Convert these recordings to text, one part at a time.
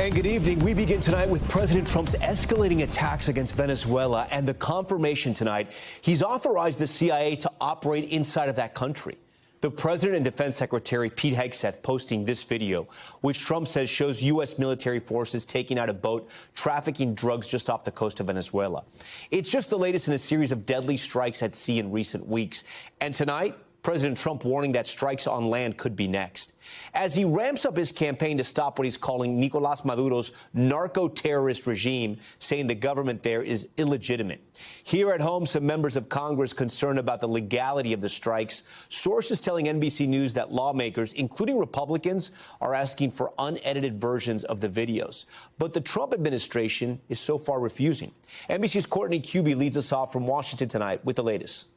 And good evening. We begin tonight with President Trump's escalating attacks against Venezuela and the confirmation tonight he's authorized the CIA to operate inside of that country. The President and Defense Secretary Pete Hegseth posting this video, which Trump says shows U.S. military forces taking out a boat trafficking drugs just off the coast of Venezuela. It's just the latest in a series of deadly strikes at sea in recent weeks. And tonight, President Trump warning that strikes on land could be next. As he ramps up his campaign to stop what he's calling Nicolás Maduro's narco-terrorist regime, saying the government there is illegitimate. Here at home, some members of Congress concerned about the legality of the strikes. Sources telling NBC News that lawmakers, including Republicans, are asking for unedited versions of the videos. But the Trump administration is so far refusing. NBC's Courtney Cuby leads us off from Washington tonight with the latest.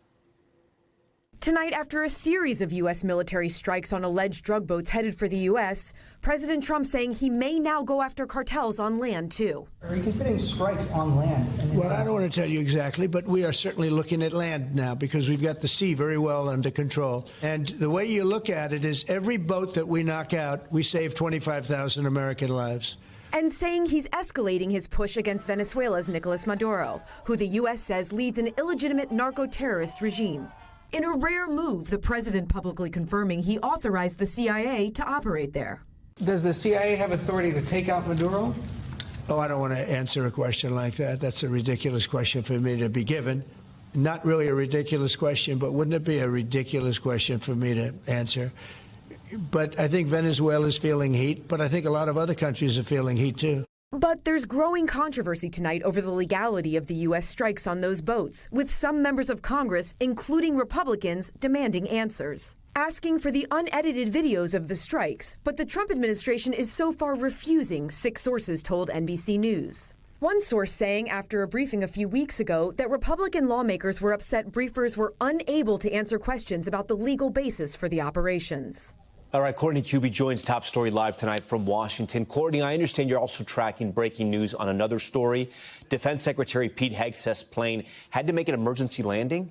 Tonight, after a series of U.S. military strikes on alleged drug boats headed for the U.S., President Trump saying he may now go after cartels on land, too. Are you considering strikes on land? Well, I don't want to tell you exactly, but we are certainly looking at land now because we've got the sea very well under control. And the way you look at it is every boat that we knock out, we save 25,000 American lives. And saying he's escalating his push against Venezuela's Nicolás Maduro, who the U.S. says leads an illegitimate narco-terrorist regime. In a rare move, the president publicly confirming he authorized the CIA to operate there. Does the CIA have authority to take out Maduro? Oh, I don't want to answer a question like that. That's a ridiculous question for me to be given. Not really a ridiculous question, but wouldn't it be a ridiculous question for me to answer? But I think Venezuela is feeling heat, but I think a lot of other countries are feeling heat, too. But there's growing controversy tonight over the legality of the U.S. strikes on those boats, with some members of Congress, including Republicans, demanding answers, asking for the unedited videos of the strikes. But the Trump administration is so far refusing, 6 sources told NBC News. One source saying after a briefing a few weeks ago that Republican lawmakers were upset briefers were unable to answer questions about the legal basis for the operations. All right, Courtney Cuby joins Top Story live tonight from Washington. Courtney, I understand you're also tracking breaking news on another story. Defense Secretary Pete Hegseth's plane had to make an emergency landing?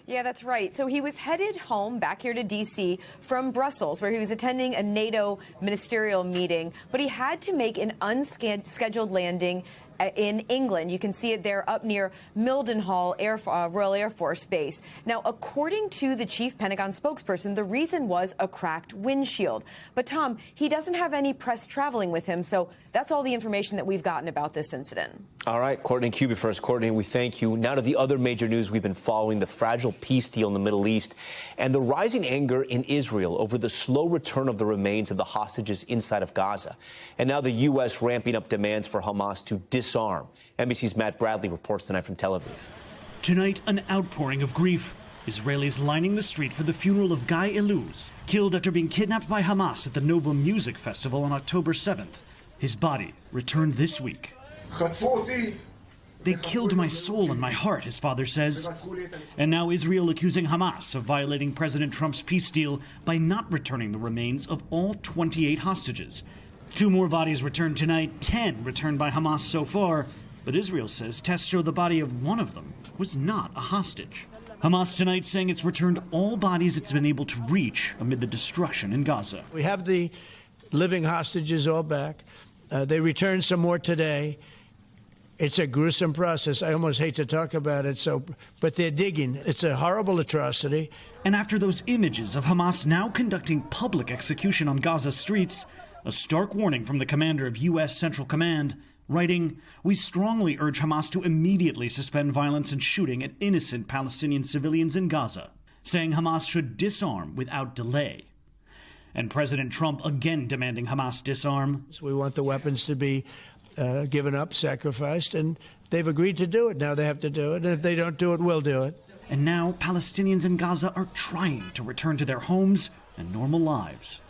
Yeah, that's right. So he was headed home back here to D.C. from Brussels, where he was attending a NATO ministerial meeting, but he had to make an unscheduled landing in England. You can see it there up near Mildenhall Royal Air Force Base. Now, according to the chief Pentagon spokesperson, the reason was a cracked windshield. But, Tom, he doesn't have any press traveling with him, so that's all the information that we've gotten about this incident. All right, Courtney Cuby first. Courtney, we thank you. Now to the other major news we've been following, the fragile peace deal in the Middle East and the rising anger in Israel over the slow return of the remains of the hostages inside of Gaza. And now the U.S. ramping up demands for Hamas to disarm. NBC's Matt Bradley reports tonight from Tel Aviv. Tonight, an outpouring of grief. Israelis lining the street for the funeral of Guy Eluz, killed after being kidnapped by Hamas at the Nova Music Festival on October 7th. His body returned this week. They killed my soul and my heart, his father says. And now Israel accusing Hamas of violating President Trump's peace deal by not returning the remains of all 28 hostages. 2 more bodies returned tonight, 10 returned by Hamas so far. But Israel says tests show the body of one of them was not a hostage. Hamas tonight saying it's returned all bodies it's been able to reach amid the destruction in Gaza. We have the living hostages all back. They returned some more today. It's a gruesome process. I almost hate to talk about it, but they're digging. It's a horrible atrocity. And after those images of Hamas now conducting public execution on Gaza streets, a stark warning from the commander of U.S. Central Command, writing, "We strongly urge Hamas to immediately suspend violence and shooting at innocent Palestinian civilians in Gaza," saying Hamas should disarm without delay. And President Trump again demanding Hamas disarm. We want the weapons to be given up, sacrificed, and they've agreed to do it. Now they have to do it, and if they don't do it, we'll do it. And now Palestinians in Gaza are trying to return to their homes and normal lives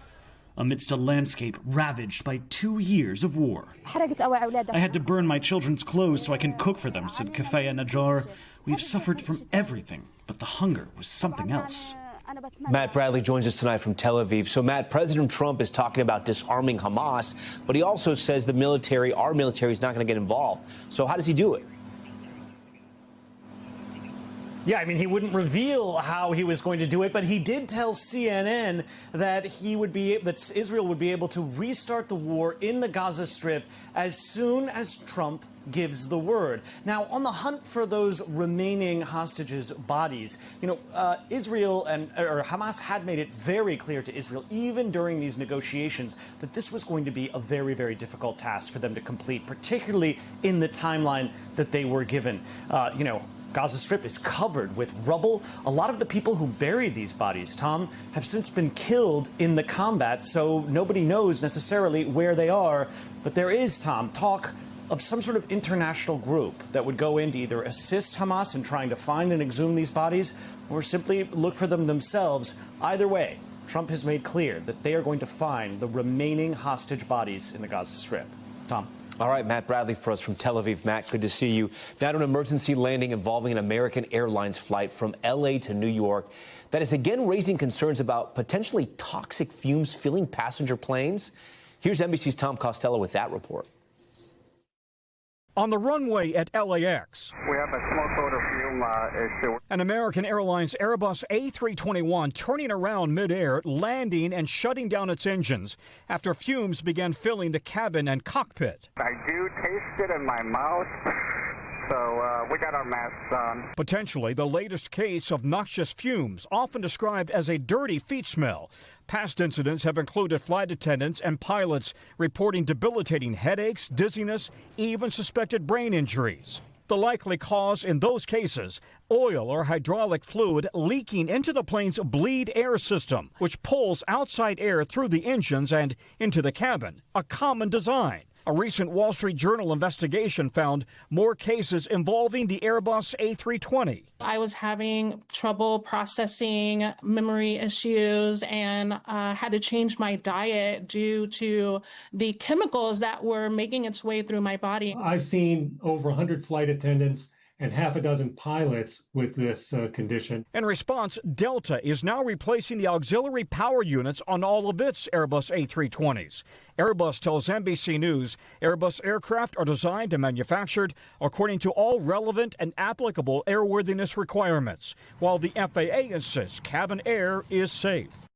amidst a landscape ravaged by 2 years of war. "I had to burn my children's clothes so I can cook for them," said Kafaya Najjar. "We've suffered from everything, but the hunger was something else." Matt Bradley joins us tonight from Tel Aviv. So, Matt, President Trump is talking about disarming Hamas, but he also says our military is not going to get involved. So how does he do it? Yeah, I mean, he wouldn't reveal how he was going to do it, but he did tell CNN that Israel would be able to restart the war in the Gaza Strip as soon as Trump gives the word. Now, on the hunt for those remaining hostages' bodies, Israel or Hamas had made it very clear to Israel, even during these negotiations, that this was going to be a very, very difficult task for them to complete, particularly in the timeline that they were given. Gaza Strip is covered with rubble. A lot of the people who buried these bodies, Tom, have since been killed in the combat, so nobody knows necessarily where they are. But there is, Tom, talk of some sort of international group that would go in to either assist Hamas in trying to find and exhume these bodies or simply look for them themselves. Either way, Trump has made clear that they are going to find the remaining hostage bodies in the Gaza Strip. Tom. All right, Matt Bradley for us from Tel Aviv. Matt, good to see you. Now to an emergency landing involving an American Airlines flight from L.A. to New York that is again raising concerns about potentially toxic fumes filling passenger planes. Here's NBC's Tom Costello with that report. On the runway at LAX, we have a smoke odor fume issue. An American Airlines Airbus A321 turning around midair, landing and shutting down its engines after fumes began filling the cabin and cockpit. I do taste it in my mouth, so we got our masks on. Potentially the latest case of noxious fumes, often described as a dirty feet smell. Past incidents have included flight attendants and pilots reporting debilitating headaches, dizziness, even suspected brain injuries. The likely cause in those cases, oil or hydraulic fluid leaking into the plane's bleed air system, which pulls outside air through the engines and into the cabin, a common design. A recent Wall Street Journal investigation found more cases involving the Airbus A320. I was having trouble processing, memory issues, and had to change my diet due to the chemicals that were making its way through my body. I've seen over 100 flight attendants and half a dozen pilots with this condition. In response, Delta is now replacing the auxiliary power units on all of its Airbus A320s. Airbus tells NBC News Airbus aircraft are designed and manufactured according to all relevant and applicable airworthiness requirements, while the FAA insists cabin air is safe.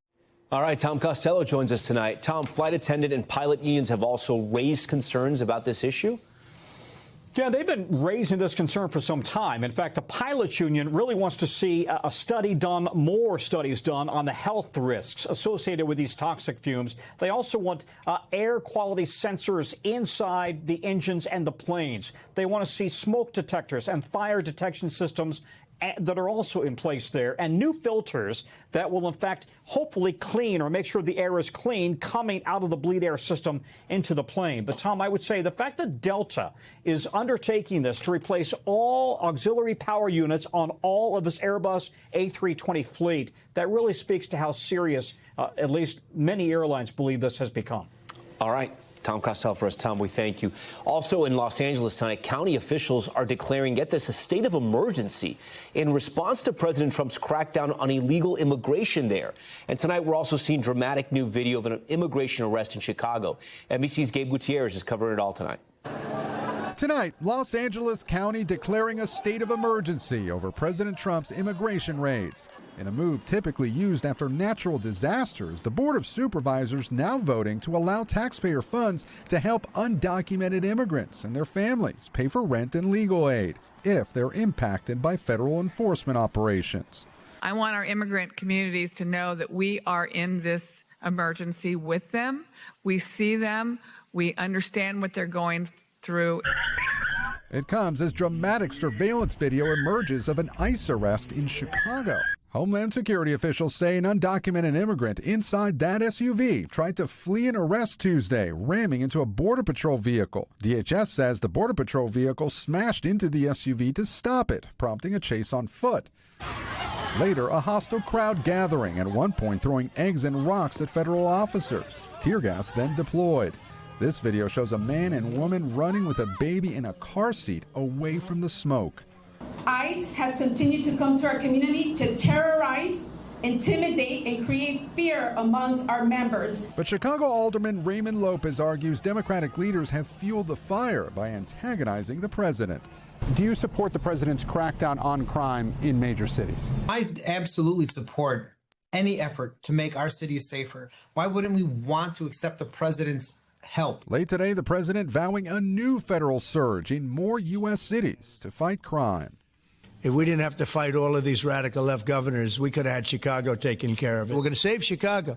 All right, Tom Costello joins us tonight. Tom, flight attendant and pilot unions have also raised concerns about this issue. Yeah, they've been raising this concern for some time. In fact, the pilots union really wants to see a study done, more studies done on the health risks associated with these toxic fumes. They also want air quality sensors inside the engines and the planes. They want to see smoke detectors and fire detection systems that are also in place there, and new filters that will, in fact, hopefully clean or make sure the air is clean coming out of the bleed air system into the plane. But, Tom, I would say the fact that Delta is undertaking this to replace all auxiliary power units on all of this Airbus A320 fleet, that really speaks to how serious, at least many airlines believe this has become. All right. Tom Costello for us. Tom, we thank you. Also in Los Angeles tonight, county officials are declaring, get this, a state of emergency in response to President Trump's crackdown on illegal immigration there. And tonight we're also seeing dramatic new video of an immigration arrest in Chicago. NBC's Gabe Gutierrez is covering it all tonight. Tonight, Los Angeles County declaring a state of emergency over President Trump's immigration raids. In a move typically used after natural disasters, the Board of Supervisors now voting to allow taxpayer funds to help undocumented immigrants and their families pay for rent and legal aid if they're impacted by federal enforcement operations. I want our immigrant communities to know that we are in this emergency with them. We see them. We understand what they're going through. It comes as dramatic surveillance video emerges of an ICE arrest in Chicago. Homeland Security officials say an undocumented immigrant inside that SUV tried to flee an arrest Tuesday, ramming into a Border Patrol vehicle. DHS says the Border Patrol vehicle smashed into the SUV to stop it, prompting a chase on foot. Later, a hostile crowd gathering, at one point throwing eggs and rocks at federal officers. Tear gas then deployed. This video shows a man and woman running with a baby in a car seat away from the smoke. ICE has continued to come to our community to terrorize intimidate, and create fear amongst our members. But Chicago Alderman Raymond Lopez argues Democratic leaders have fueled the fire by antagonizing the president. Do you support the president's crackdown on crime in major cities? I absolutely support any effort to make our cities safer. Why wouldn't we want to accept the president's help? Late today, the president vowing a new federal surge in more U.S. cities to fight crime. If we didn't have to fight all of these radical left governors, we could have had Chicago taken care of it. We're going to save Chicago.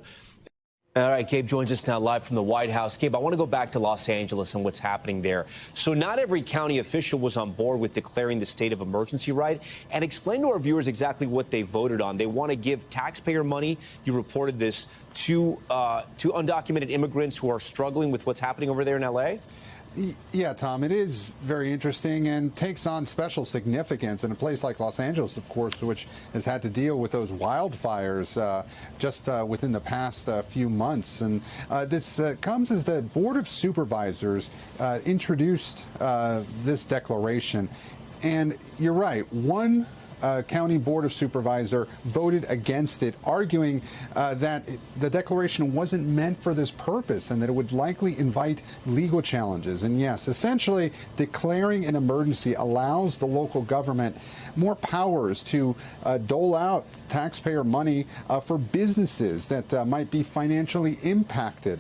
All right, Gabe joins us now live from the White House. Gabe, I want to go back to Los Angeles and what's happening there. So not every county official was on board with declaring the state of emergency, right? And explain to our viewers exactly what they voted on. They want to give taxpayer money, you reported this, to undocumented immigrants who are struggling with what's happening over there in L.A.? Yeah, Tom, it is very interesting and takes on special significance in a place like Los Angeles, of course, which has had to deal with those wildfires just within the past few months. And this comes as the Board of Supervisors introduced this declaration. And you're right, one County Board of Supervisor voted against it, arguing that the declaration wasn't meant for this purpose and that it would likely invite legal challenges. And yes, essentially declaring an emergency allows the local government more powers to dole out taxpayer money for businesses that might be financially impacted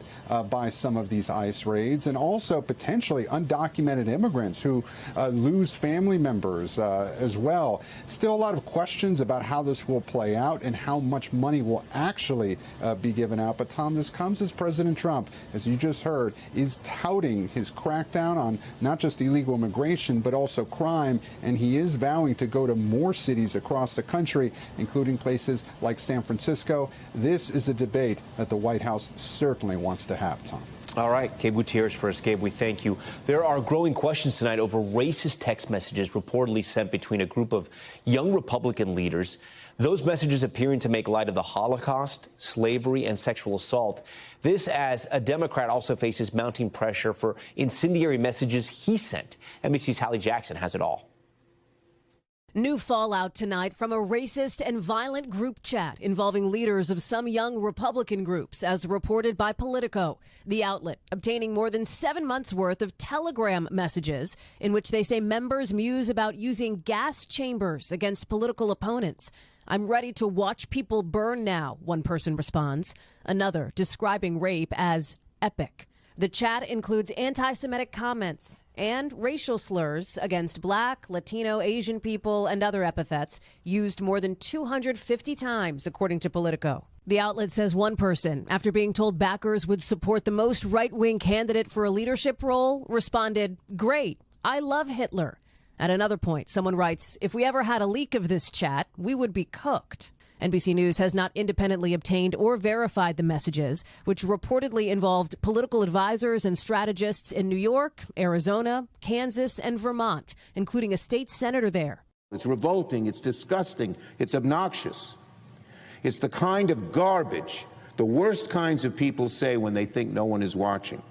by some of these ICE raids, and also potentially undocumented immigrants who lose family members as well. Still a lot of questions about how this will play out and how much money will actually be given out. But Tom, this comes as President Trump, as you just heard, is touting his crackdown on not just illegal immigration, but also crime. And he is vowing to go to more cities across the country, including places like San Francisco. This is a debate that the White House certainly wants to have, Tom. All right, Gabe Gutierrez first. Gabe, we thank you. There are growing questions tonight over racist text messages reportedly sent between a group of young Republican leaders. Those messages appearing to make light of the Holocaust, slavery, and sexual assault. This as a Democrat also faces mounting pressure for incendiary messages he sent. NBC's Hallie Jackson has it all. New fallout tonight from a racist and violent group chat involving leaders of some young Republican groups, as reported by Politico. The outlet obtaining more than 7 months' worth of Telegram messages in which they say members muse about using gas chambers against political opponents. "I'm ready to watch people burn now," one person responds. Another describing rape as epic. The chat includes anti-Semitic comments and racial slurs against Black, Latino, Asian people, and other epithets used more than 250 times, according to Politico. The outlet says one person, after being told backers would support the most right-wing candidate for a leadership role, responded, "Great, I love Hitler." At another point, someone writes, "If we ever had a leak of this chat, we would be cooked." NBC News has not independently obtained or verified the messages, which reportedly involved political advisors and strategists in New York, Arizona, Kansas, and Vermont, including a state senator there. It's revolting, it's disgusting, it's obnoxious. It's the kind of garbage the worst kinds of people say when they think no one is watching.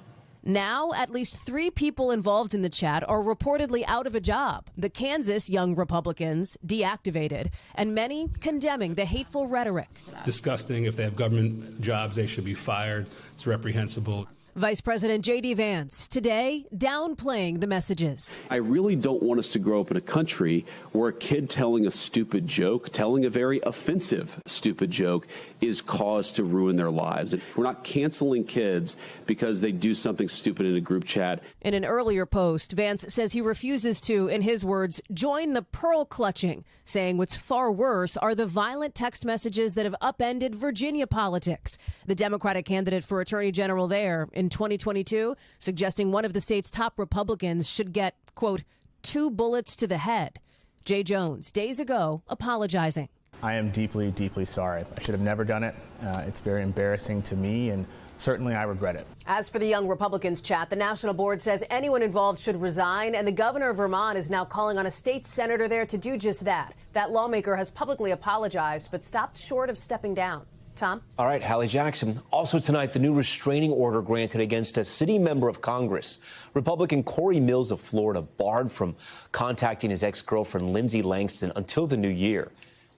Now, at least 3 people involved in the chat are reportedly out of a job. The Kansas young Republicans deactivated, and many condemning the hateful rhetoric. Disgusting. If they have government jobs, they should be fired. It's reprehensible. Vice President J.D. Vance today downplaying the messages. I really don't want us to grow up in a country where a kid telling a stupid joke, telling a very offensive stupid joke, is cause to ruin their lives. We're not canceling kids because they do something stupid in a group chat. In an earlier post, Vance says he refuses to, in his words, join the pearl clutching, saying what's far worse are the violent text messages that have upended Virginia politics. The Democratic candidate for Attorney General there in 2022 suggesting one of the state's top Republicans should get, quote, 2 bullets to the head. Jay Jones, days ago, apologizing. I am deeply, deeply sorry. I should have never done it. It's very embarrassing to me, and certainly I regret it. As for the young Republicans chat, the national board says anyone involved should resign, and the governor of Vermont is now calling on a state senator there to do just that. That lawmaker has publicly apologized, but stopped short of stepping down. Tom? All right, Hallie Jackson. Also tonight, the new restraining order granted against a city member of Congress. Republican Corey Mills of Florida barred from contacting his ex-girlfriend Lindsay Langston until the new year.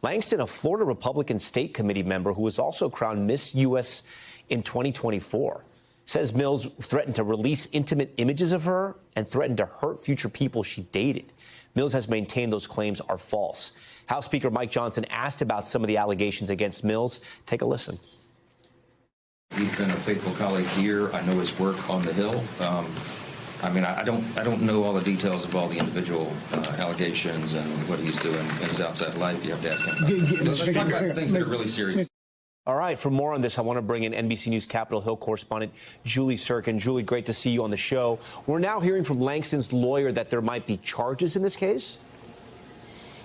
Langston, a Florida Republican State Committee member who was also crowned Miss U.S. in 2024, says Mills threatened to release intimate images of her and threatened to hurt future people she dated. Mills has maintained those claims are false. House Speaker Mike Johnson asked about some of the allegations against Mills. Take a listen. He's been a faithful colleague here. I know his work on the Hill. I mean, I don't know all the details of all the individual allegations and what he's doing in his outside life. You have to ask him. Let's talk about things that are really serious. All right, for more on this, I want to bring in NBC News Capitol Hill correspondent Julie Sirkin. Julie, great to see you on the show. We're now hearing from Langston's lawyer that there might be charges in this case.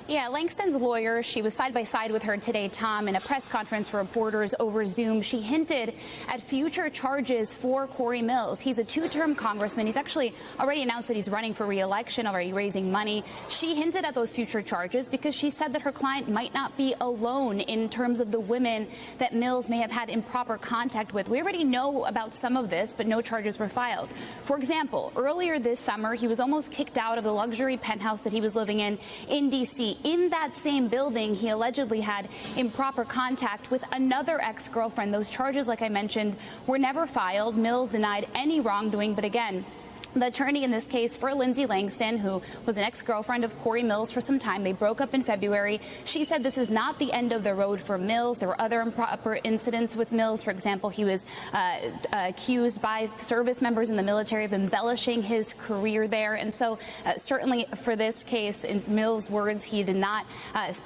Yeah, Langston's lawyer, she was side by side with her today, Tom, in a press conference for reporters over Zoom. She hinted at future charges for Corey Mills. He's a two-term congressman. He's actually already announced that he's running for re-election, already raising money. She hinted at those future charges because she said that her client might not be alone in terms of the women that Mills may have had improper contact with. We already know about some of this, but no charges were filed. For example, earlier this summer, he was almost kicked out of the luxury penthouse that he was living in D.C. In that same building, he allegedly had improper contact with another ex-girlfriend. Those charges, like I mentioned, were never filed. Mills denied any wrongdoing, but again, the attorney in this case for Lindsay Langston, who was an ex-girlfriend of Corey Mills for some time, they broke up in February. She said this is not the end of the road for Mills. There were other improper incidents with Mills. For example, he was accused by service members in the military of embellishing his career there. And so certainly for this case, in Mills' words, he did not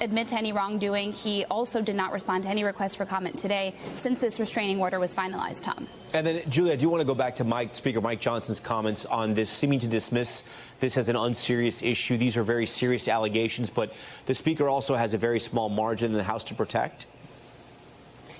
admit to any wrongdoing. He also did not respond to any request for comment today since this restraining order was finalized, Tom. And then, Julie, I do want to go back to Speaker Mike Johnson's comments on this, seeming to dismiss this as an unserious issue. These are very serious allegations, but the Speaker also has a very small margin in the House to protect.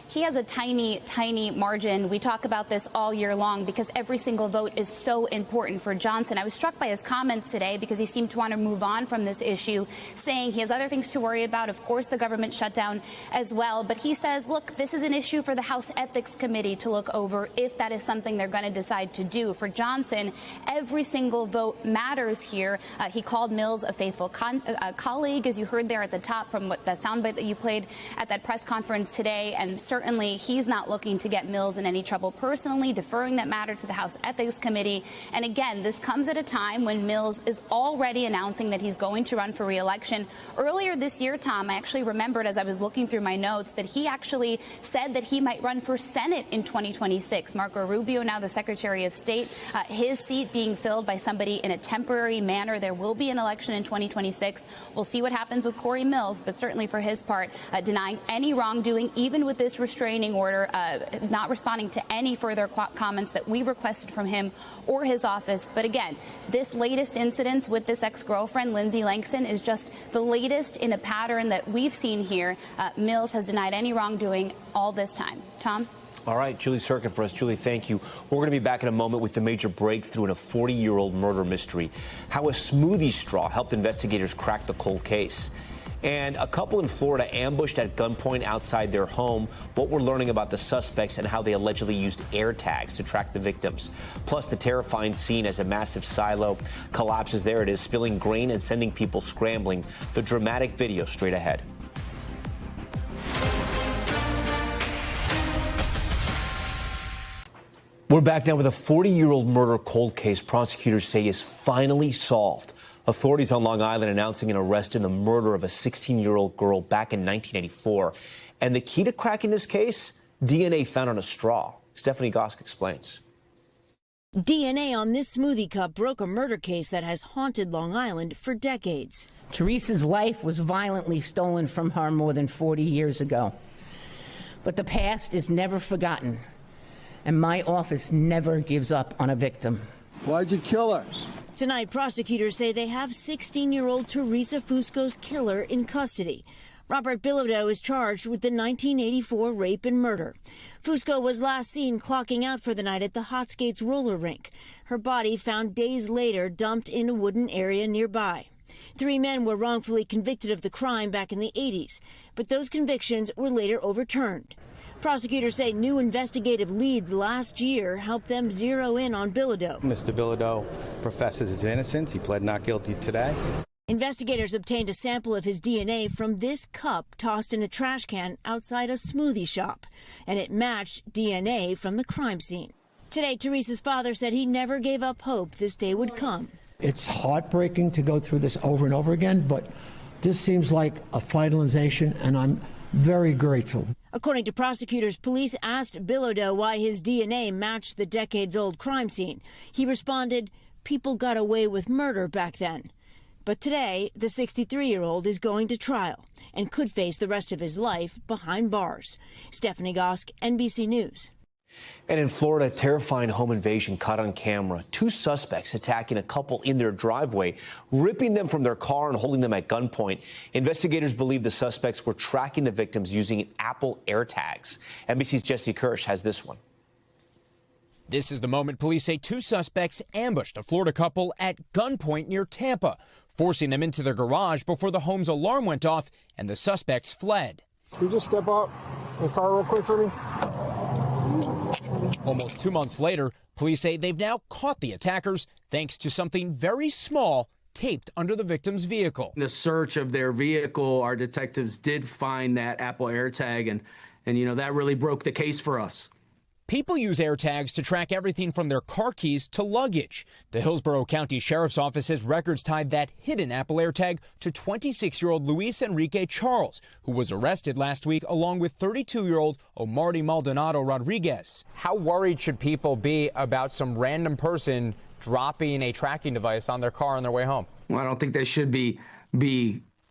He has a tiny, tiny margin. We talk about this all year long because every single vote is so important for Johnson. I was struck by his comments today because he seemed to want to move on from this issue, saying he has other things to worry about, of course, the government shutdown as well. But he says, look, this is an issue for the House Ethics Committee to look over if that is something they're going to decide to do. For Johnson, every single vote matters here. He called Mills a faithful colleague, as you heard there at the top from what the soundbite that you played at that press conference today, and certainly he's not looking to get Mills in any trouble personally, deferring that matter to the House Ethics Committee. And again, this comes at a time when Mills is already announcing that he's going to run for re-election. Earlier this year, Tom, I actually remembered as I was looking through my notes that he actually said that he might run for Senate in 2026. Marco Rubio, now the Secretary of State, his seat being filled by somebody in a temporary manner. There will be an election in 2026. We'll see what happens with Corey Mills, but certainly for his part, denying any wrongdoing, even with this restraining order, not responding to any further comments that we requested from him or his office. But again, this latest incident with this ex-girlfriend, Lindsay Langston, is just the latest in a pattern that we've seen here. Mills has denied any wrongdoing all this time. Tom? All right, Julie Sirkin for us. Julie, thank you. We're going to be back in a moment with the major breakthrough in a 40-year-old murder mystery, how a smoothie straw helped investigators crack the cold case. And a couple in Florida ambushed at gunpoint outside their home. What we're learning about the suspects and how they allegedly used air tags to track the victims. Plus, the terrifying scene as a massive silo collapses. There it is, spilling grain and sending people scrambling. The dramatic video straight ahead. We're back now with a 40-year-old murder cold case prosecutors say is finally solved. Authorities on Long Island announcing an arrest in the murder of a 16-year-old girl back in 1984. And the key to cracking this case? DNA found on a straw. Stephanie Gosk explains. DNA on this smoothie cup broke a murder case that has haunted Long Island for decades. Teresa's life was violently stolen from her more than 40 years ago. But the past is never forgotten, and my office never gives up on a victim. Why'd you kill her? Tonight, prosecutors say they have 16-year-old Teresa Fusco's killer in custody. Robert Bilodeau is charged with the 1984 rape and murder. Fusco was last seen clocking out for the night at the Hot Skates roller rink. Her body found days later dumped in a wooden area nearby. 3 men were wrongfully convicted of the crime back in the 80s, but those convictions were later overturned. Prosecutors say new investigative leads last year helped them zero in on Bilodeau. Mr. Bilodeau professes his innocence. He pled not guilty today. Investigators obtained a sample of his DNA from this cup tossed in a trash can outside a smoothie shop, and it matched DNA from the crime scene. Today, Teresa's father said he never gave up hope this day would come. It's heartbreaking to go through this over and over again, but this seems like a finalization, and I'm very grateful. According to prosecutors, police asked Bilodeau why his DNA matched the decades-old crime scene. He responded, "People got away with murder back then." But today, the 63-year-old is going to trial and could face the rest of his life behind bars. Stephanie Gosk, NBC News. And in Florida, a terrifying home invasion caught on camera. 2 suspects attacking a couple in their driveway, ripping them from their car and holding them at gunpoint. Investigators believe the suspects were tracking the victims using Apple AirTags. NBC's Jesse Kirsch has this one. This is the moment police say 2 suspects ambushed a Florida couple at gunpoint near Tampa, forcing them into their garage before the home's alarm went off and the suspects fled. Can you just step out in the car real quick for me? Almost 2 months later, police say they've now caught the attackers thanks to something very small taped under the victim's vehicle. In the search of their vehicle, our detectives did find that Apple AirTag, and you know, that really broke the case for us. People use AirTags to track everything from their car keys to luggage. The Hillsborough County Sheriff's Office says records tied that hidden Apple AirTag to 26-year-old Luis Enrique Charles, who was arrested last week along with 32-year-old Omarty Maldonado Rodriguez. How worried should people be about some random person dropping a tracking device on their car on their way home? Well, I don't think they should be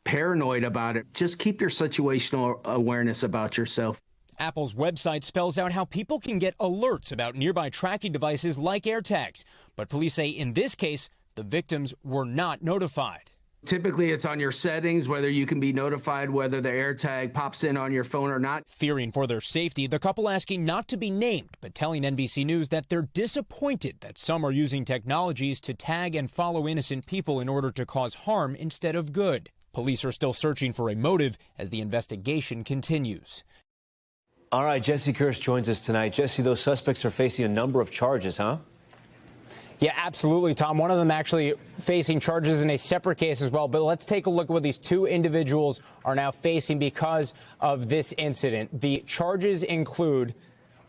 paranoid about it. Just keep your situational awareness about yourself. Apple's website spells out how people can get alerts about nearby tracking devices like AirTags. But police say in this case, the victims were not notified. Typically, it's on your settings, whether you can be notified whether the AirTag pops in on your phone or not. Fearing for their safety, the couple asking not to be named, but telling NBC News that they're disappointed that some are using technologies to tag and follow innocent people in order to cause harm instead of good. Police are still searching for a motive as the investigation continues. All right, Jesse Kirsch joins us tonight. Jesse, those suspects are facing a number of charges, huh? Yeah, absolutely, Tom. One of them actually facing charges in a separate case as well. But let's take a look at what these 2 individuals are now facing because of this incident. The charges include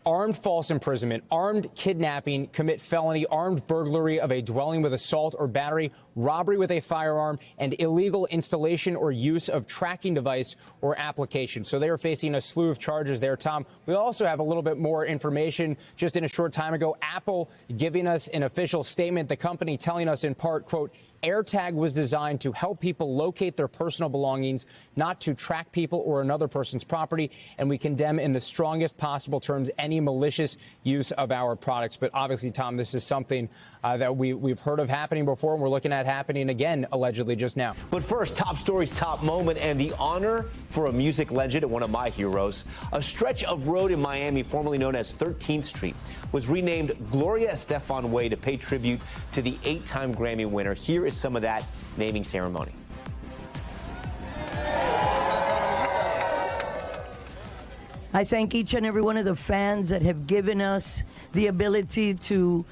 armed false imprisonment, armed kidnapping, commit felony, armed burglary of a dwelling with assault or battery, robbery with a firearm, and illegal installation or use of tracking device or application. So they are facing a slew of charges there, Tom. We also have a little bit more information just in a short time ago. Apple giving us an official statement, the company telling us in part, quote, AirTag was designed to help people locate their personal belongings, not to track people or another person's property, and we condemn in the strongest possible terms any malicious use of our products. But obviously, Tom, this is something that we've heard of happening before, and we're looking at happening again, allegedly, just now. But first, top stories, top moment, and the honor for a music legend and one of my heroes. A stretch of road in Miami, formerly known as 13th Street, was renamed Gloria Estefan Way to pay tribute to the 8-time Grammy winner. Here is some of that naming ceremony. I thank each and every one of the fans that have given us the ability to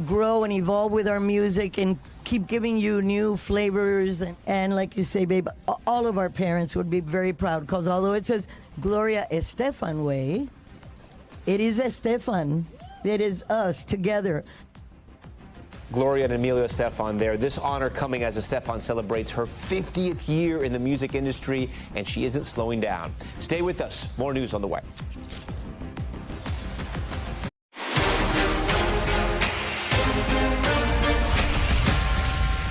grow and evolve with our music and keep giving you new flavors. And like you say, babe, all of our parents would be very proud because although it says Gloria Estefan Way, it is Estefan. It is us together. Gloria and Emilio Estefan there. This honor coming as Estefan celebrates her 50th year in the music industry, and she isn't slowing down. Stay with us. More news on the way.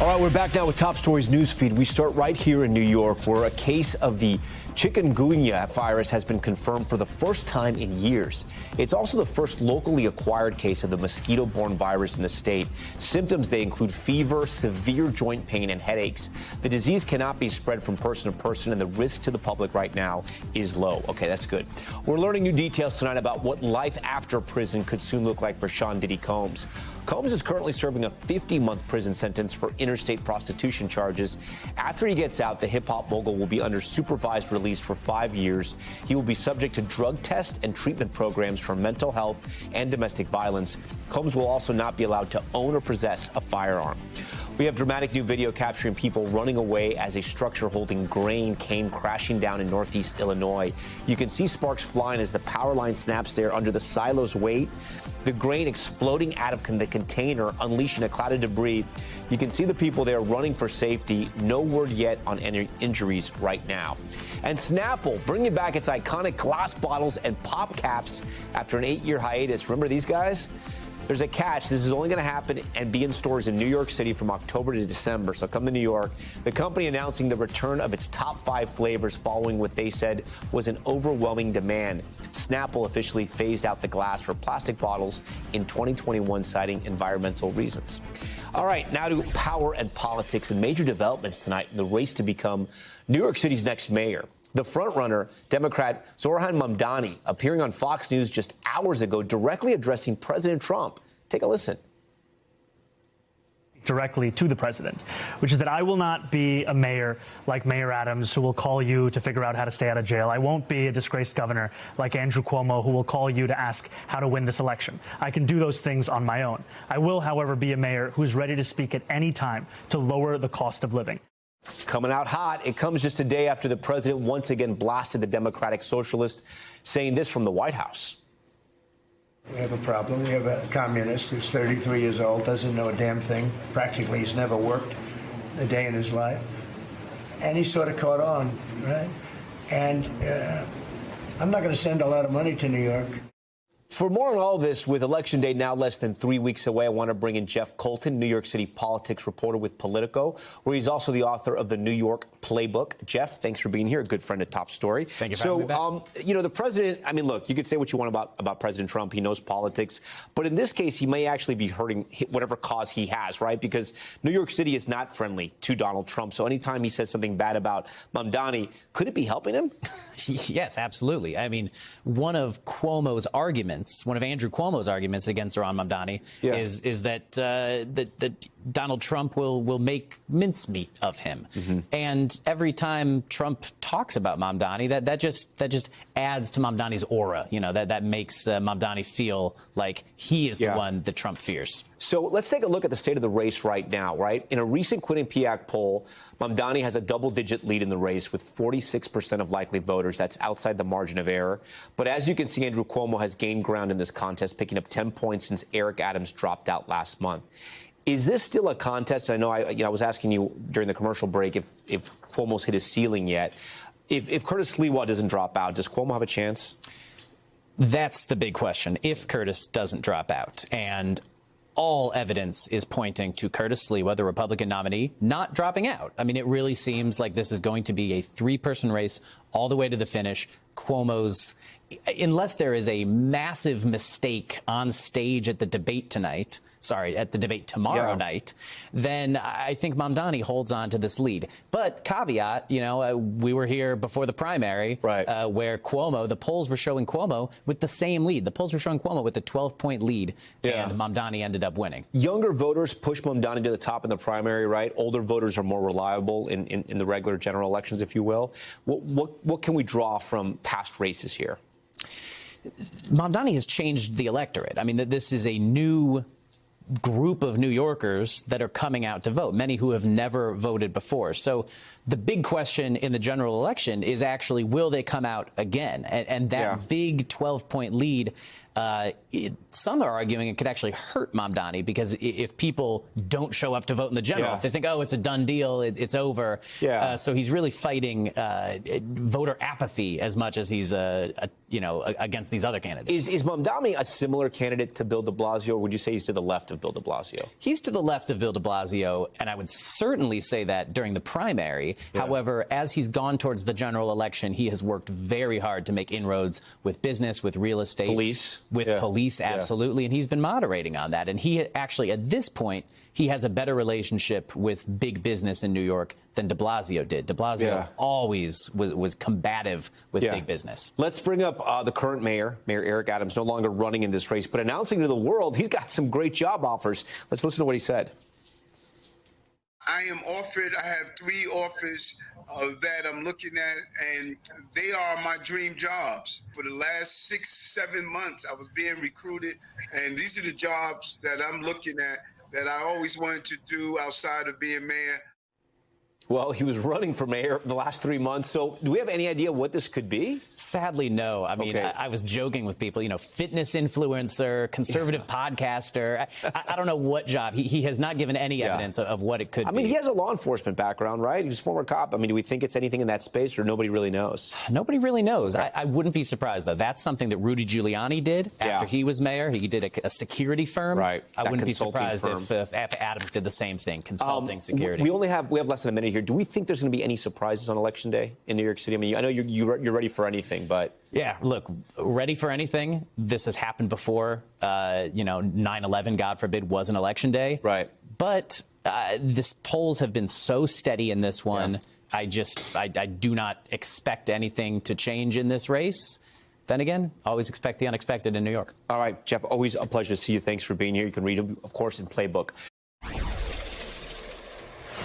All right, we're back now with Top Stories Newsfeed. We start right here in New York, where a case of the chikungunya virus has been confirmed for the first time in years. It's also the first locally acquired case of the mosquito-borne virus in the state. Symptoms, they include fever, severe joint pain, and headaches. The disease cannot be spread from person to person, and the risk to the public right now is low. Okay, that's good. We're learning new details tonight about what life after prison could soon look like for Sean Diddy Combs. Combs is currently serving a 50-month prison sentence for interstate prostitution charges. After he gets out, the hip-hop mogul will be under supervised release for 5 years. He will be subject to drug tests and treatment programs for mental health and domestic violence. Combs will also not be allowed to own or possess a firearm. We have dramatic new video capturing people running away as a structure holding grain came crashing down in northeast Illinois. You can see sparks flying as the power line snaps there under the silo's weight. The grain exploding out of the container, unleashing a cloud of debris. You can see the people there running for safety. No word yet on any injuries right now. And Snapple bringing back its iconic glass bottles and pop caps after an 8-year hiatus. Remember these guys? There's a catch. This is only going to happen and be in stores in New York City from October to December. So come to New York. The company announcing the return of its top 5 flavors following what they said was an overwhelming demand. Snapple officially phased out the glass for plastic bottles in 2021, citing environmental reasons. All right, now to power and politics and major developments tonight in the race to become New York City's next mayor. The frontrunner, Democrat Zoran Mamdani, appearing on Fox News just hours ago, directly addressing President Trump. Take a listen. Directly to the president, which is that I will not be a mayor like Mayor Adams, who will call you to figure out how to stay out of jail. I won't be a disgraced governor like Andrew Cuomo, who will call you to ask how to win this election. I can do those things on my own. I will, however, be a mayor who's ready to speak at any time to lower the cost of living. Coming out hot, it comes just a day after the president once again blasted the Democratic Socialist, saying this from the White House. We have a problem. We have a communist who's 33 years old, doesn't know a damn thing. Practically, he's never worked a day in his life. And he sort of caught on, right? And I'm not going to send a lot of money to New York. For more on all this, with Election Day now less than 3 weeks away, I want to bring in Jeff Colton, New York City politics reporter with Politico, where he's also the author of the New York Playbook. Jeff, thanks for being here. A good friend of Top Story. Thank you for having me back. You know, the president, I mean, look, you could say what you want about President Trump. He knows politics. But in this case, he may actually be hurting whatever cause he has, right? Because New York City is not friendly to Donald Trump. So anytime he says something bad about Mamdani, could it be helping him? Yes, absolutely. I mean, one of Andrew Cuomo's arguments against Zoran Mamdani is that that Donald Trump will make mincemeat of him. Mm-hmm. And every time Trump talks about Mamdani, that just adds to Mamdani's aura. You know, that makes Mamdani feel like he is the one that Trump fears. So let's take a look at the state of the race right now, right? In a recent Quinnipiac poll, Mamdani has a double-digit lead in the race with 46% of likely voters. That's outside the margin of error. But as you can see, Andrew Cuomo has gained ground in this contest, picking up 10 points since Eric Adams dropped out last month. Is this still a contest? I know I was asking you during the commercial break if Cuomo's hit his ceiling yet. If Curtis Sliwa doesn't drop out, does Cuomo have a chance? That's the big question, if Curtis doesn't drop out. And all evidence is pointing to Curtis Sliwa, the Republican nominee, not dropping out. I mean, it really seems like this is going to be a 3-person race all the way to the finish. Cuomo's, unless there is a massive mistake on stage at the debate tomorrow night, then I think Mamdani holds on to this lead. But caveat, we were here before the primary, where the polls were showing Cuomo with the same lead. The polls were showing Cuomo with a 12-point lead, and Mamdani ended up winning. Younger voters push Mamdani to the top in the primary, right? Older voters are more reliable in the regular general elections, if you will. What can we draw from past races here? Mamdani has changed the electorate. I mean, this is a new group of New Yorkers that are coming out to vote, many who have never voted before. So the big question in the general election is actually, will they come out again? And that big 12-point lead, some are arguing it could actually hurt Mamdani, because if people don't show up to vote in the general, if they think, oh, it's a done deal, it's over. So he's really fighting voter apathy as much as he's against these other candidates. Is Mamdani a similar candidate to Bill de Blasio, or would you say he's to the left of Bill de Blasio? He's to the left of Bill de Blasio, and I would certainly say that during the primary. However, as he's gone towards the general election, he has worked very hard to make inroads with business, with real estate. Police, absolutely. And he's been moderating on that. And he actually, at this point, he has a better relationship with big business in New York than de Blasio did. De Blasio always was combative with big business. Let's bring up the current mayor, Mayor Eric Adams, no longer running in this race, but announcing to the world he's got some great job offers. Let's listen to what he said. I have 3 offers that I'm looking at, and they are my dream jobs. For the last 6-7 months, I was being recruited, and these are the jobs that I'm looking at that I always wanted to do outside of being mayor. Well, he was running for mayor the last 3 months. So do we have any idea what this could be? Sadly, no. I mean, I was joking with people, fitness influencer, conservative podcaster. I don't know what job. He has not given any evidence of what it could be. I mean, he has a law enforcement background, right? He was a former cop. I mean, do we think it's anything in that space, or nobody really knows? Nobody really knows. I wouldn't be surprised, though. That's something that Rudy Giuliani did after he was mayor. He did a security firm. Right. I wouldn't be surprised if Adams did the same thing, consulting security. We have less than a minute here. Do we think there's going to be any surprises on Election Day in New York City? I mean, I know you're ready for anything, but... Yeah, look, ready for anything. This has happened before. 9/11, God forbid, was an election day. Right. But this polls have been so steady in this one. Yeah. I do not expect anything to change in this race. Then again, always expect the unexpected in New York. All right, Jeff, always a pleasure to see you. Thanks for being here. You can read them, of course, in Playbook.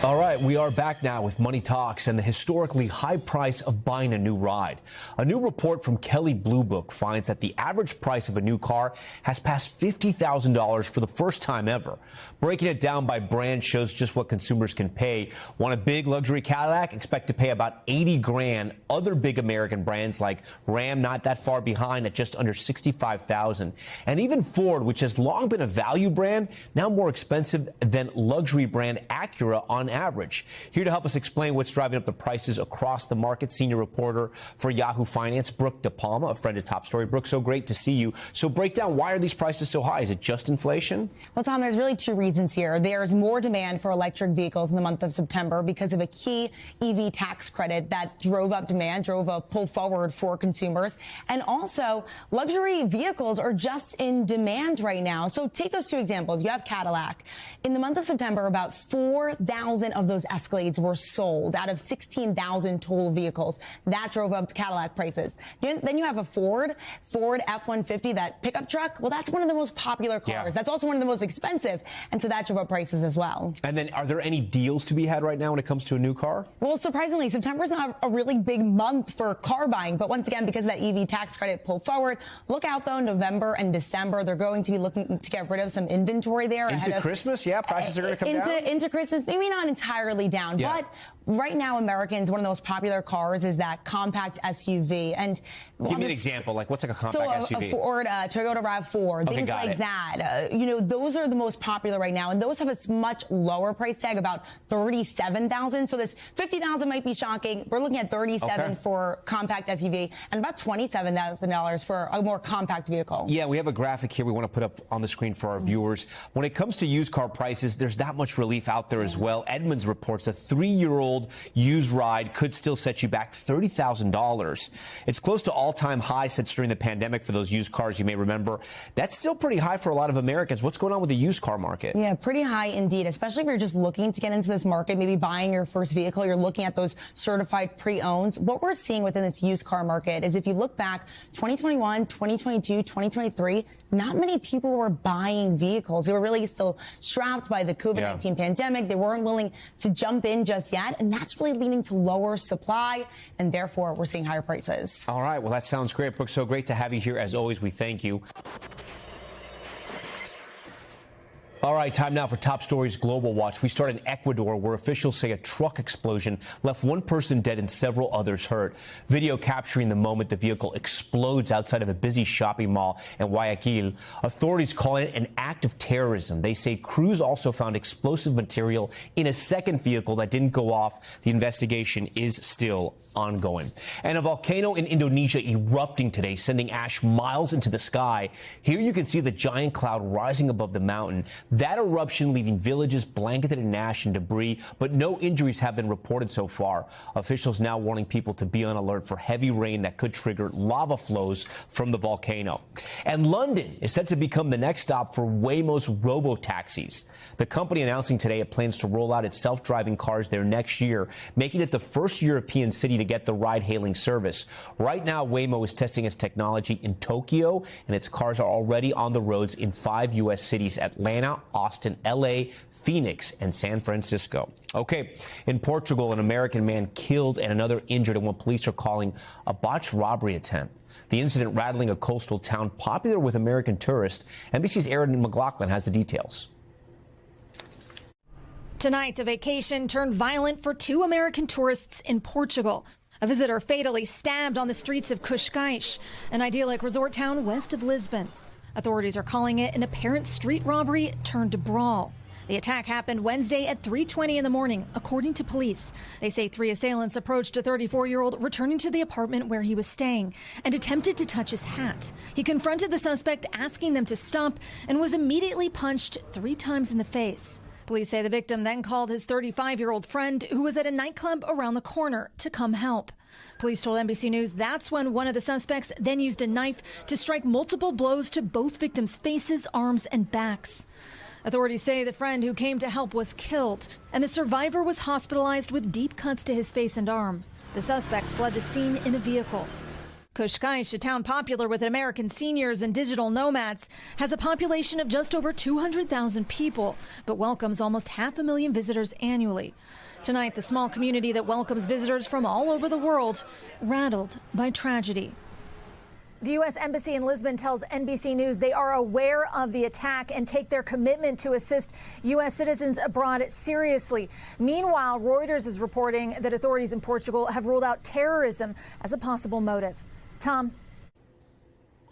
All right, we are back now with Money Talks and the historically high price of buying a new ride. A new report from Kelley Blue Book finds that the average price of a new car has passed $50,000 for the first time ever. Breaking it down by brand shows just what consumers can pay. Want a big luxury Cadillac? Expect to pay about $80,000. Other big American brands like Ram not that far behind at just under $65,000. And even Ford, which has long been a value brand, now more expensive than luxury brand Acura on average. Here to help us explain what's driving up the prices across the market, senior reporter for Yahoo Finance, Brooke DePalma, a friend of Top Story. Brooke, so great to see you. So break down, why are these prices so high? Is it just inflation? Well, Tom, there's really two reasons here. There's more demand for electric vehicles in the month of September because of a key EV tax credit that drove up demand, drove a pull forward for consumers. And also, luxury vehicles are just in demand right now. So take those two examples. You have Cadillac. In the month of September, about 4,000 of those Escalades were sold out of 16,000 total vehicles. That drove up Cadillac prices. Then you have a Ford F-150, that pickup truck. Well, that's one of the most popular cars. Yeah. That's also one of the most expensive. And so that drove up prices as well. And then are there any deals to be had right now when it comes to a new car? Well, surprisingly, September's not a really big month for car buying. But once again, because of that EV tax credit pulled forward, look out, though, November and December. They're going to be looking to get rid of some inventory there. Into Christmas? Yeah, prices are going to come down? Into Christmas, maybe not entirely down. Yeah. But right now, Americans, one of the most popular cars is that compact SUV. And give me an example. Like, what's like a compact SUV? A Ford, Toyota RAV4, things like that. Those are the most popular right now. And those have a much lower price tag, about $37,000. So this $50,000 might be shocking. We're looking at $37,000 for compact SUV and about $27,000 for a more compact vehicle. Yeah, we have a graphic here we want to put up on the screen for our viewers. When it comes to used car prices, there's not much relief out there as well. Edmunds reports a 3-year-old used ride could still set you back $30,000. It's close to all-time high since during the pandemic for those used cars, you may remember. That's still pretty high for a lot of Americans. What's going on with the used car market? Yeah, pretty high indeed, especially if you're just looking to get into this market, maybe buying your first vehicle. You're looking at those certified pre-owns. What we're seeing within this used car market is if you look back 2021, 2022, 2023, not many people were buying vehicles. They were really still strapped by the COVID-19 pandemic. They weren't willing to jump in just yet, and that's really leading to lower supply, and therefore we're seeing higher prices. All right, well, that sounds great, Brooke. So great to have you here. As always, we thank you. All right, time now for Top Stories Global Watch. We start in Ecuador, where officials say a truck explosion left one person dead and several others hurt. Video capturing the moment the vehicle explodes outside of a busy shopping mall in Guayaquil. Authorities call it an act of terrorism. They say crews also found explosive material in a second vehicle that didn't go off. The investigation is still ongoing. And a volcano in Indonesia erupting today, sending ash miles into the sky. Here you can see the giant cloud rising above the mountain. That eruption leaving villages blanketed in ash and debris, but no injuries have been reported so far. Officials now warning people to be on alert for heavy rain that could trigger lava flows from the volcano. And London is set to become the next stop for Waymo's robo-taxis. The company announcing today it plans to roll out its self-driving cars there next year, making it the first European city to get the ride-hailing service. Right now, Waymo is testing its technology in Tokyo, and its cars are already on the roads in 5 U.S. cities: Atlanta, Austin, L.A., Phoenix, and San Francisco. Okay, in Portugal, an American man killed and another injured in what police are calling a botched robbery attempt. The incident rattling a coastal town popular with American tourists. NBC's Aaron McLaughlin has the details. Tonight, a vacation turned violent for 2 American tourists in Portugal. A visitor fatally stabbed on the streets of Cascais, an idyllic resort town west of Lisbon. Authorities are calling it an apparent street robbery turned brawl. The attack happened Wednesday at 3:20 in the morning, according to police. They say 3 assailants approached a 34-year-old returning to the apartment where he was staying and attempted to touch his hat. He confronted the suspect, asking them to stop, and was immediately punched 3 times in the face. Police say the victim then called his 35-year-old friend, who was at a nightclub around the corner, to come help. Police told NBC News that's when one of the suspects then used a knife to strike multiple blows to both victims' faces, arms, and backs. Authorities say the friend who came to help was killed, and the survivor was hospitalized with deep cuts to his face and arm. The suspects fled the scene in a vehicle. Cascais, a town popular with American seniors and digital nomads, has a population of just over 200,000 people, but welcomes almost 500,000 visitors annually. Tonight, the small community that welcomes visitors from all over the world, rattled by tragedy. The U.S. Embassy in Lisbon tells NBC News they are aware of the attack and take their commitment to assist U.S. citizens abroad seriously. Meanwhile, Reuters is reporting that authorities in Portugal have ruled out terrorism as a possible motive. Tom.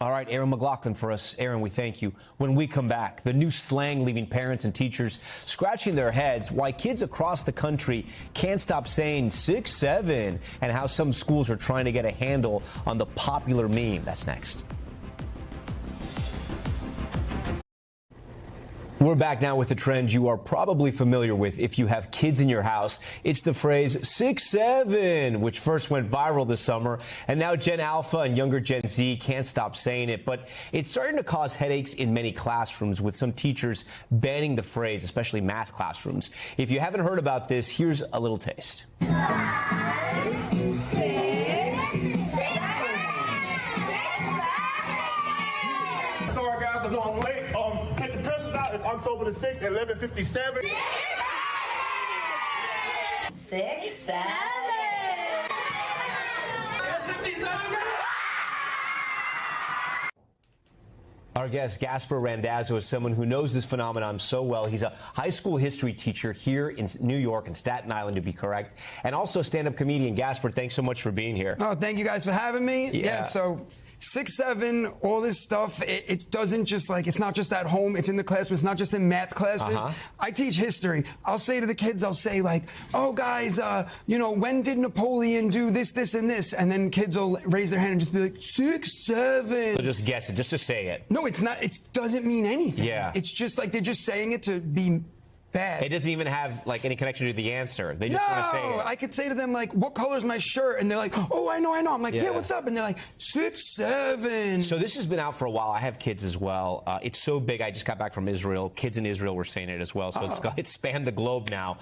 All right, Aaron McLaughlin for us. Aaron, we thank you. When we come back, the new slang leaving parents and teachers scratching their heads, why kids across the country can't stop saying 6-7, and how some schools are trying to get a handle on the popular meme. That's next. We're back now with a trend you are probably familiar with if you have kids in your house. It's the phrase 6-7, which first went viral this summer, and now Gen Alpha and younger Gen Z can't stop saying it. But it's starting to cause headaches in many classrooms, with some teachers banning the phrase, especially math classrooms. If you haven't heard about this, here's a little taste. 5, 6, 7. Sorry guys, I know I'm late. Take the dresses out. It's October the 6th at 11:57. 6, 7. Our guest, Gasper Randazzo, is someone who knows this phenomenon so well. He's a high school history teacher here in New York, in Staten Island, to be correct, and also a stand-up comedian. Gasper, thanks so much for being here. Oh, thank you guys for having me. Yeah, so 6-7, all this stuff, it doesn't just it's not just at home, it's in the classroom, it's not just in math classes. I teach history. I'll say to the kids, I'll say oh guys, when did Napoleon do this, this, and this? And then kids will raise their hand and just be like, 6-7. So just guess it, just to say it. No, it's not, it doesn't mean anything. Yeah. It's just they're just saying it to be bad. It doesn't even have any connection to the answer. They just want to say it. I could say to them what color is my shirt? And they're like, oh, I know. I'm like, yeah, what's up? And they're like, 6-7. So this has been out for a while. I have kids as well. It's so big. I just got back from Israel. Kids in Israel were saying it as well. So it's spanned the globe now.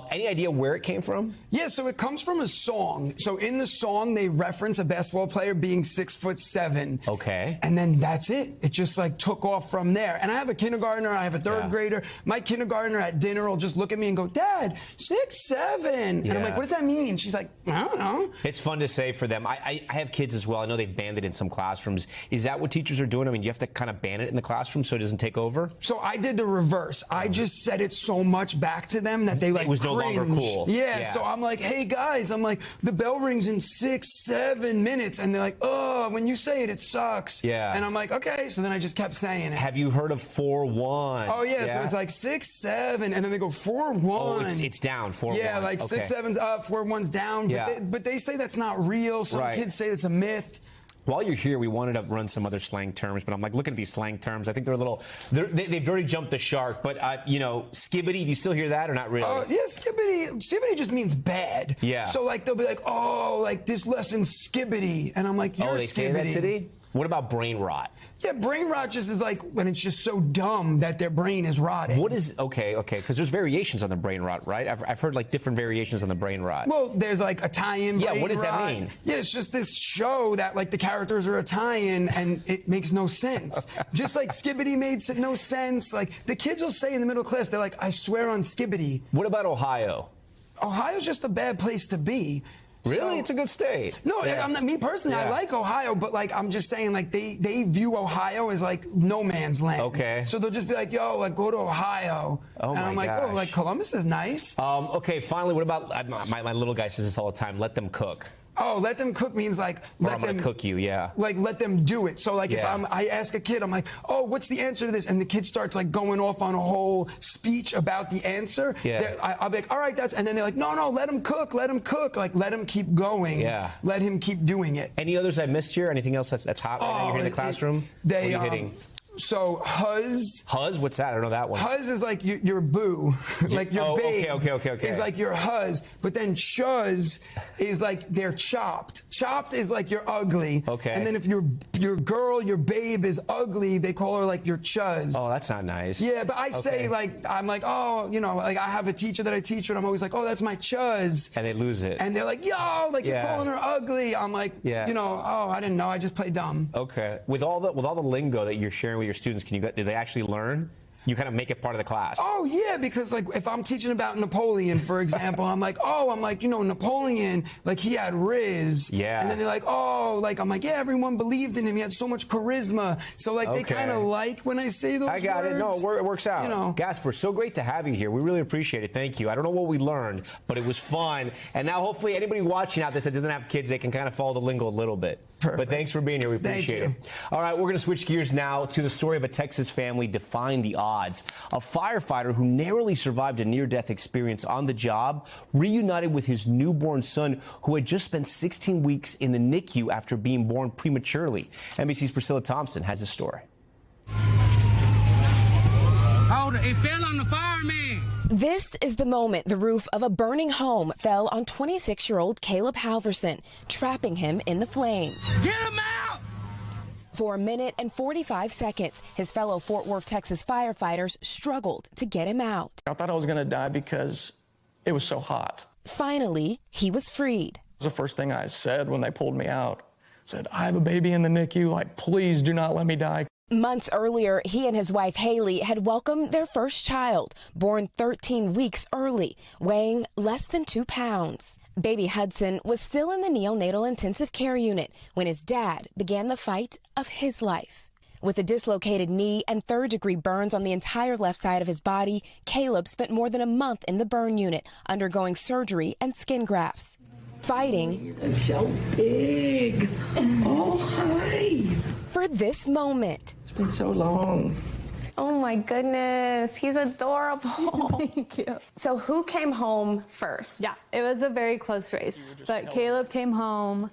Any idea where it came from? Yeah, so it comes from a song. So in the song, they reference a basketball player being 6'7". Okay. And then that's it. It just took off from there. And I have a kindergartner. I have a third grader. My kindergartner at dinner will just look at me and go, Dad, 6'7". And I'm like, what does that mean? She's like, I don't know. It's fun to say for them. I have kids as well. I know they've banned it in some classrooms. Is that what teachers are doing? I mean, you have to kind of ban it in the classroom so it doesn't take over? So I did the reverse. I just said it so much back to them that they it was no longer cool. Yeah, so I'm like, hey guys, I'm like, the bell rings in 6-7 minutes. And they're like, oh, when you say it, it sucks. Yeah. And I'm like, okay. So then I just kept saying it. Have you heard of 4-1? Oh yeah, so it's like 6-7, and then they go 4-1. Oh, it's down, 4-1. Yeah, 6-7's up, 4-1's down. Yeah. But they say that's not real. Some kids say it's a myth. While you're here, we wanted to run some other slang terms, but I'm like, looking at these slang terms, I think they're a little, they've already jumped the shark. But, skibbity, do you still hear that or not really? Yeah, skibbity just means bad. Yeah. So, they'll be like, oh, this lesson's skibbity. And I'm like, you're they skibbity. say that today? What about brain rot? Yeah, brain rot just is when it's just so dumb that their brain is rotting. What is, okay, because there's variations on the brain rot, right? I've heard different variations on the brain rot. Well, there's Italian brain rot. Yeah, what does that mean? Yeah, it's just this show that the characters are Italian and it makes no sense. Just skibbity made no sense. The kids will say in the middle class, they're like, I swear on skibbity. What about Ohio? Ohio's just a bad place to be. Really? It's a good state. No, Yeah. I'm not, me personally, I like Ohio, but like I'm just saying, like they view Ohio as like no man's land. Okay. So they'll just be like, yo, like go to Ohio. Oh, and I'm my like, oh, gosh. like Columbus is nice. Okay, finally, what about, my little guy says this all the time, let them cook. Oh, let them cook means like Or let I'm going them to cook you, yeah. Like let them do it. So like Yeah. if I ask a kid, I'm like, oh, what's the answer to this? And the kid starts like going off on a whole speech about the answer. Yeah. I'll be like, all right, and then they're like, no, let him cook, like let him keep going. Yeah. Let him keep doing it. Any others I missed here? Anything else that's hot right now? You're here in the classroom? What are you hitting? So Huzz. Huzz? What's that? I don't know that one. Huzz is like your boo, like your babe. Okay. Is like your huzz, but then chuzz is like they're chopped. Chopped is like you're ugly. Okay. And then if your girl, your babe is ugly, they call her like your chuzz. Oh, that's not nice. Yeah, but I say like I'm like, oh, you know, like I have a teacher that I teach with. I'm always like, oh, that's my chuzz. And they lose it. And they're like, yo, like you're calling her ugly. I'm like, you know, oh, I didn't know. I just play dumb. Okay. With all the lingo that you're sharing with your students, did they actually learn? You kind of make it part of the class. Oh yeah, because like if I'm teaching about Napoleon, for example, I'm like, you know, Napoleon, like he had riz. Yeah. And then they're like, I'm like, yeah, everyone believed in him. He had so much charisma. So like they kind of like when I say those words. I got it. No, it works out. You know. Gasper, so great to have you here. We really appreciate it. Thank you. I don't know what we learned, but it was fun. And now hopefully anybody watching out there that doesn't have kids, they can kind of follow the lingo a little bit. Perfect. But thanks for being here. We appreciate it. All right, we're going to switch gears now to the story of a Texas family defying the odds. A firefighter who narrowly survived a near-death experience on the job reunited with his newborn son who had just spent 16 weeks in the NICU after being born prematurely. NBC's Priscilla Thompson has the story. Hold it. It fell on the fireman. This is the moment the roof of a burning home fell on 26-year-old Caleb Halverson, trapping him in the flames. Get him out! For a minute and 45 seconds, his fellow Fort Worth, Texas firefighters struggled to get him out. I thought I was going to die because it was so hot. Finally, he was freed. It was the first thing I said when they pulled me out. I said, I have a baby in the NICU. Like, please do not let me die. Months earlier, he and his wife Haley had welcomed their first child, born 13 weeks early, weighing less than 2 pounds. Baby Hudson was still in the neonatal intensive care unit when his dad began the fight of his life. With a dislocated knee and third-degree burns on the entire left side of his body, Caleb spent more than a month in the burn unit, undergoing surgery and skin grafts. Fighting So big. Oh, hi. for this moment. It's been so long. Oh my goodness, he's adorable. Thank you. So who came home first? Yeah, it was a very close race. But Caleb came home,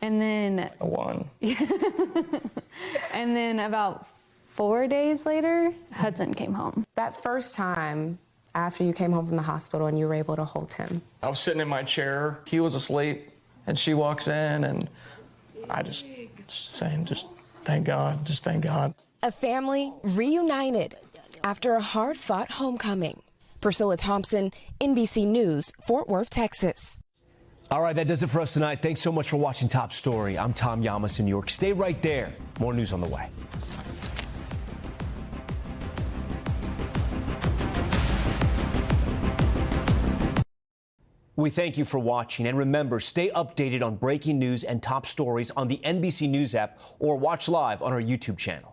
and then I won. and then about 4 days later, Hudson came home. That first time after you came home from the hospital and you were able to hold him. I was sitting in my chair. He was asleep, and she walks in, and I just saying, just thank God, just thank God. A family reunited after a hard-fought homecoming. Priscilla Thompson, NBC News, Fort Worth, Texas. All right, that does it for us tonight. Thanks so much for watching Top Story. I'm Tom Llamas in New York. Stay right there. More news on the way. We thank you for watching, and remember, stay updated on breaking news and top stories on the NBC News app or watch live on our YouTube channel.